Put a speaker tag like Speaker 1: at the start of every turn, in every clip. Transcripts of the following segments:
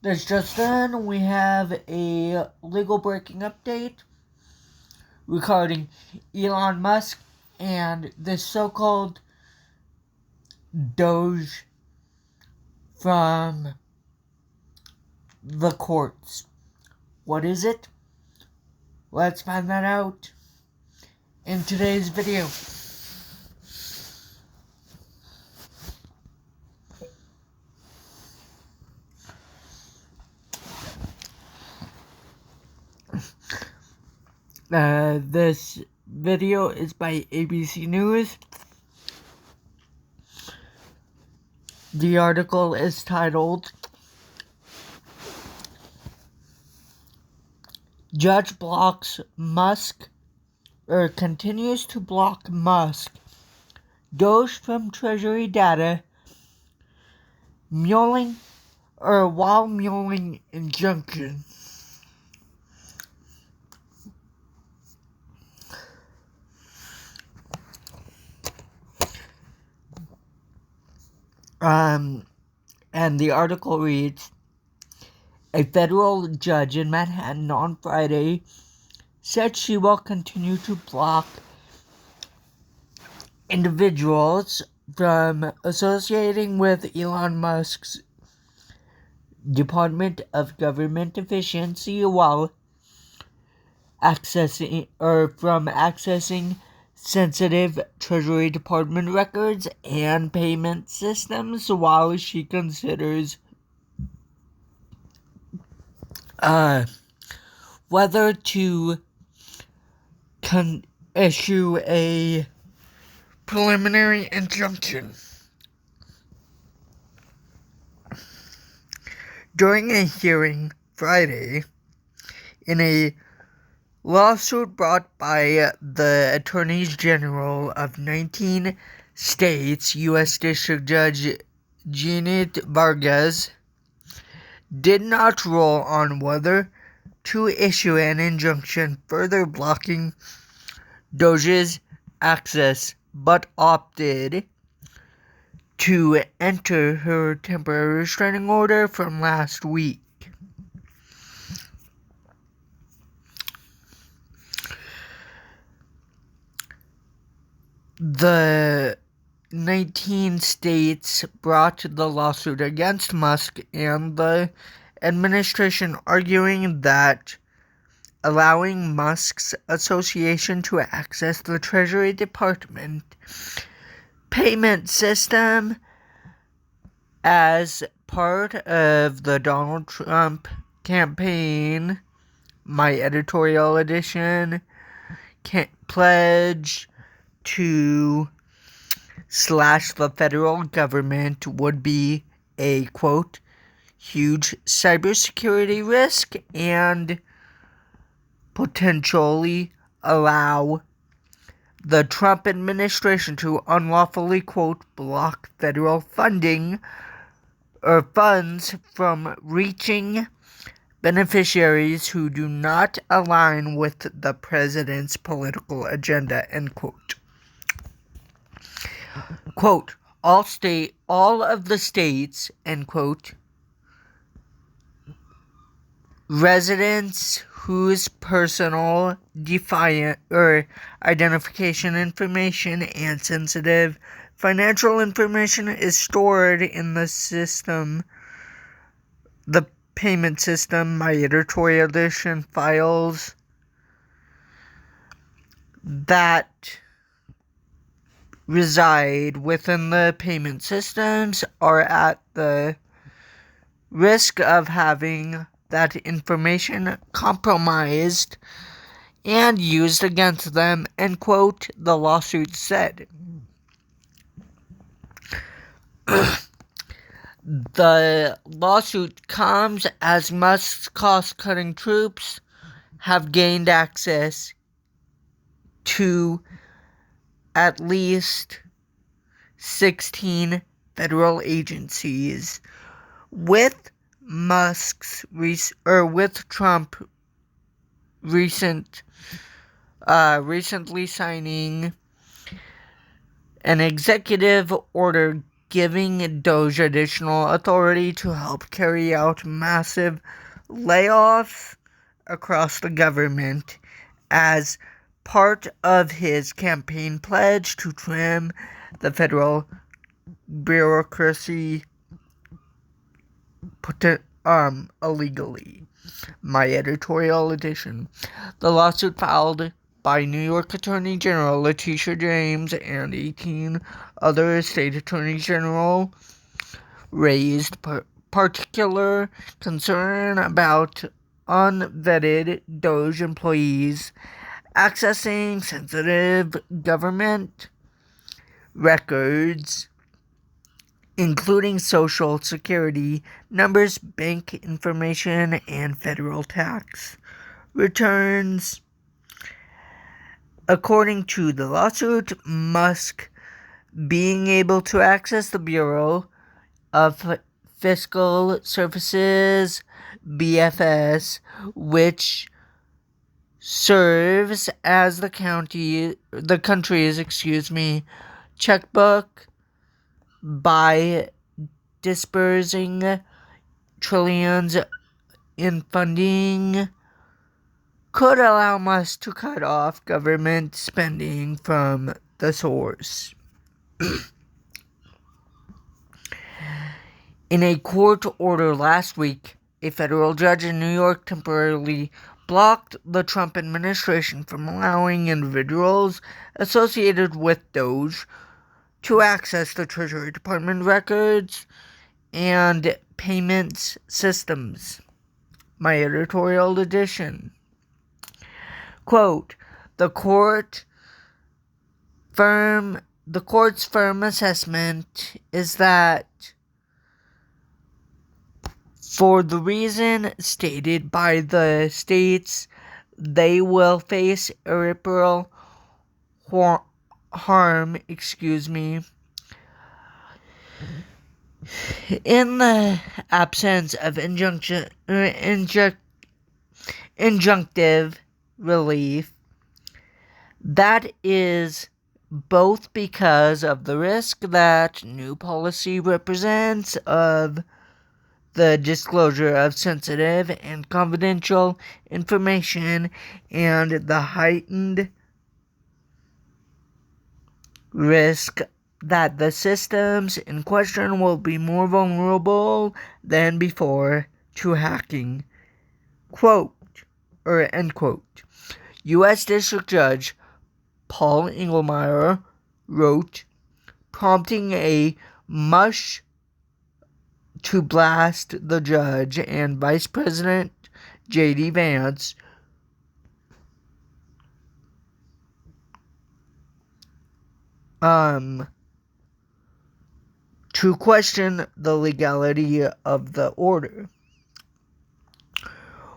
Speaker 1: This just in, we have a legal breaking update regarding Elon Musk and this so-called DOGE from the courts. What is it? Let's find that out in today's video. This video is by ABC News. The article is titled, Judge continues to block Musk. DOGE from Treasury data, Mulling Injunction. And the article reads, a federal judge in Manhattan on Friday said she will continue to block individuals from associating with Elon Musk's Department of Government Efficiency while accessing sensitive Treasury Department records and payment systems while she considers whether to issue a preliminary injunction. During a hearing Friday in a lawsuit brought by the Attorneys General of 19 states, U.S. District Judge Jeanette Vargas did not rule on whether to issue an injunction further blocking DOGE's access, but opted to enter her temporary restraining order from last week. The 19 states brought the lawsuit against Musk and the administration, arguing that allowing Musk's association to access the Treasury Department payment system as part of the Donald Trump campaign, my editorial edition, pledge to slash the federal government would be a, quote, huge cybersecurity risk and potentially allow the Trump administration to unlawfully, quote, block federal funding or funds from reaching beneficiaries who do not align with the president's political agenda, end quote. Quote, all of the states, end quote, residents whose personal identification information and sensitive financial information is stored in the system, the payment system, my editorial edition files that reside within the payment systems are at the risk of having that information compromised and used against them, end quote, the lawsuit said. The lawsuit comes as Musk's cost-cutting troops have gained access to at least 16 federal agencies, with Trump recently signing an executive order giving DOGE additional authority to help carry out massive layoffs across the government as part of his campaign pledge to trim the federal bureaucracy illegally. My editorial edition. The lawsuit filed by New York Attorney General Letitia James and 18 other state attorneys general raised particular concern about unvetted DOGE employees accessing sensitive government records, including Social Security numbers, bank information, and federal tax returns. According to the lawsuit, Musk being able to access the Bureau of Fiscal Services, BFS, which serves as the country's checkbook by dispersing trillions in funding, could allow Musk to cut off government spending from the source. In a court order last week, a federal judge in New York temporarily blocked the Trump administration from allowing individuals associated with DOGE to access the Treasury Department records and payments systems. My editorial edition. Quote, the court's firm assessment is that for the reason stated by the states, they will face irreparable harm, in the absence of injunctive relief. That is both because of the risk that new policy represents of the disclosure of sensitive and confidential information and the heightened risk that the systems in question will be more vulnerable than before to hacking. End quote. U.S. District Judge Paul Engelmeyer wrote, prompting a mush to blast the judge and Vice President J.D. Vance to question the legality of the order.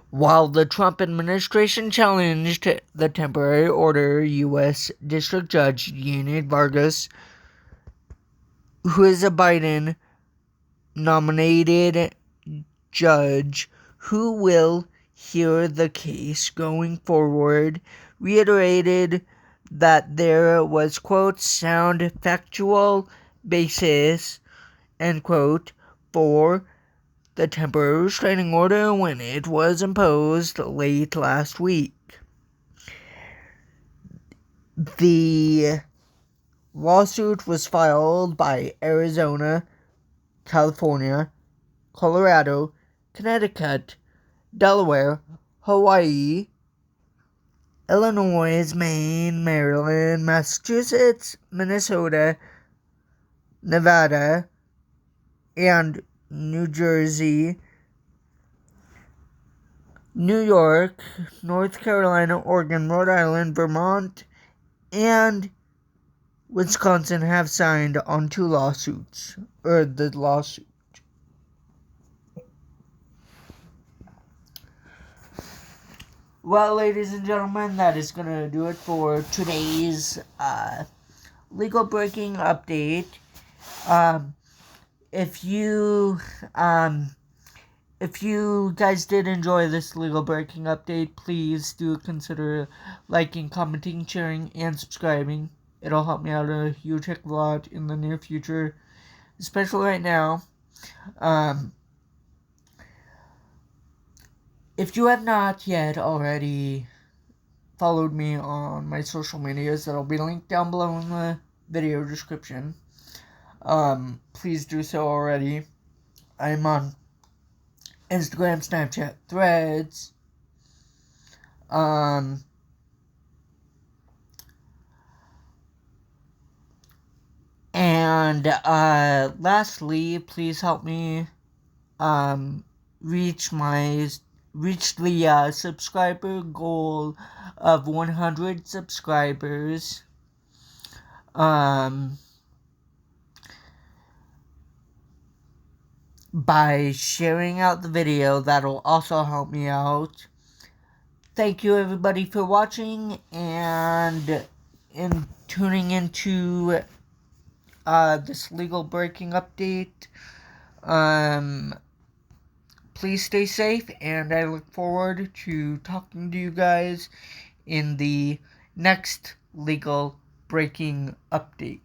Speaker 1: While the Trump administration challenged the temporary order, U.S. District Judge Jeanette Vargas, who is a Biden-nominated judge who will hear the case going forward, reiterated that there was, quote, sound factual basis, end quote, for the temporary restraining order when it was imposed late last week. The lawsuit was filed by Arizona, California, Colorado, Connecticut, Delaware, Hawaii, Illinois, Maine, Maryland, Massachusetts, Minnesota, Nevada, and New Jersey, New York, North Carolina, Oregon, Rhode Island, Vermont, and Wisconsin have signed on the lawsuit. Well, ladies and gentlemen, that is going to do it for today's legal breaking update. If you guys did enjoy this legal breaking update, please do consider liking, commenting, sharing, and subscribing. It'll help me out a huge heck of a lot in the near future. especially right now. If you have not yet already followed me on my social medias, that'll be linked down below in the video description. Please do so already. I'm on Instagram, Snapchat, Threads. And lastly, please help me reach the subscriber goal of 100 subscribers. By sharing out the video. That'll also help me out. Thank you everybody for watching and in tuning into this legal breaking update. Please stay safe, and I look forward to talking to you guys in the next legal breaking update.